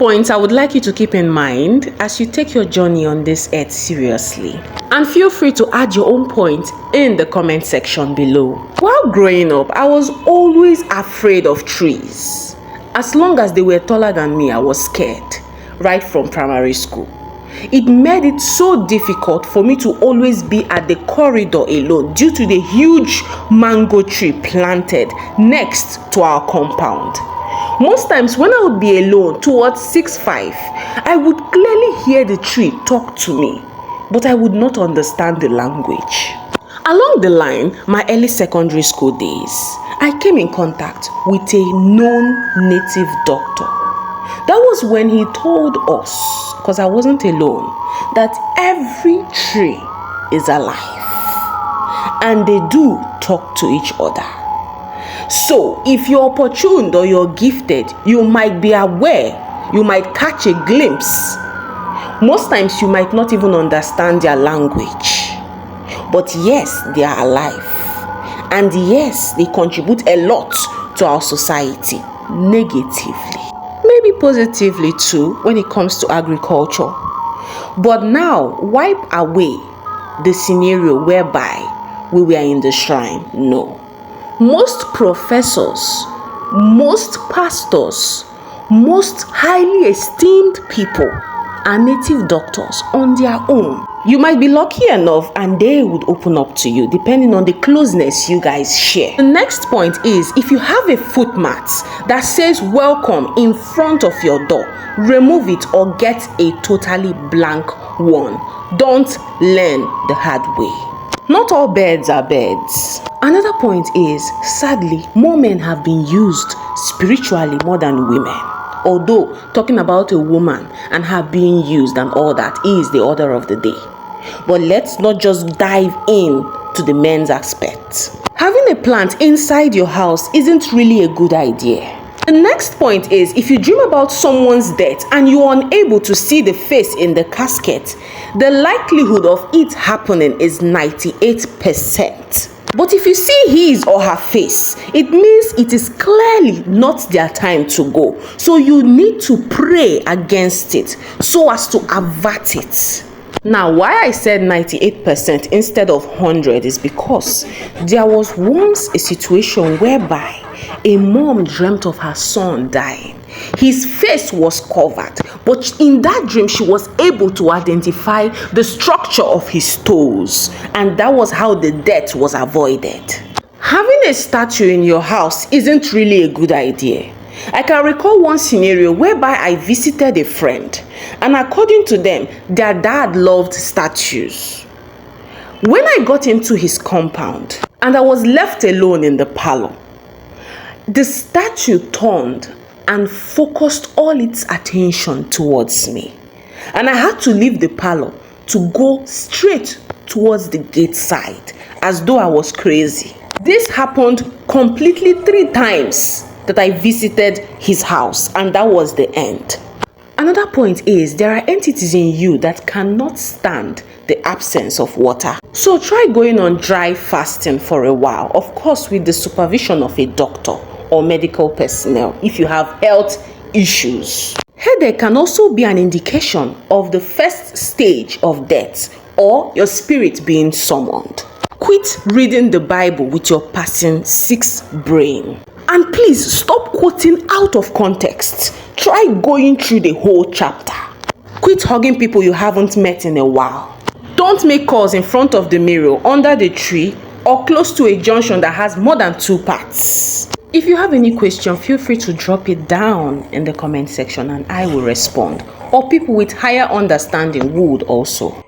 points I would like you to keep in mind as you take your journey on this earth seriously. And feel free to add your own point in the comment section below. While growing up, I was always afraid of trees. As long as they were taller than me, I was scared, right from primary school. It made it so difficult for me to always be at the corridor alone due to the huge mango tree planted next to our compound. Most times when I would be alone towards 6-5, I would clearly hear the tree talk to me, but I would not understand the language. Along the line, my early secondary school days, I came in contact with a known native doctor. That was when he told us, because I wasn't alone, that every tree is alive and they do talk to each other. So if you're opportune or you're gifted, you might be aware, you might catch a glimpse. Most times you might not even understand their language. But yes, they are alive. And yes, they contribute a lot to our society, negatively. Maybe positively too when it comes to agriculture. But now, wipe away the scenario whereby we were in the shrine. No. Most professors, most pastors, most highly esteemed people are native doctors on their own. You might be lucky enough and they would open up to you depending on the closeness you guys share. The next point is, if you have a footmat that says welcome in front of your door, remove it or get a totally blank one. Don't learn the hard way. Not all birds are birds. Another point is, sadly, more men have been used spiritually more than women. Although talking about a woman and her being used and all that is the order of the day. But let's not just dive in to the men's aspect. Having a plant inside your house isn't really a good idea. The next point is, if you dream about someone's death and you are unable to see the face in the casket, the likelihood of it happening is 98%. But if you see his or her face, it means it is clearly not their time to go. So you need to pray against it so as to avert it. Now, why I said 98% instead of 100 is because there was once a situation whereby a mom dreamt of her son dying. His face was covered, but in that dream she was able to identify the structure of his toes, and that was how the death was avoided. Having a statue in your house isn't really a good idea. I can recall one scenario whereby I visited a friend, and according to them, their dad loved statues. When I got into his compound and I was left alone in the parlor, the statue turned and focused all its attention towards me. And I had to leave the parlor to go straight towards the gate side as though I was crazy. This happened completely 3 times that I visited his house, and that was the end. Another point is, there are entities in you that cannot stand the absence of water. So try going on dry fasting for a while, of course with the supervision of a doctor or medical personnel if you have health issues. Headache can also be an indication of the first stage of death or your spirit being summoned. Quit reading the Bible with your passing 6th brain. And please stop quoting out of context. Try going through the whole chapter. Quit hugging people you haven't met in a while. Don't make calls in front of the mirror, under the tree, or close to a junction that has more than 2 parts. If you have any question, feel free to drop it down in the comment section and I will respond. Or people with higher understanding would also.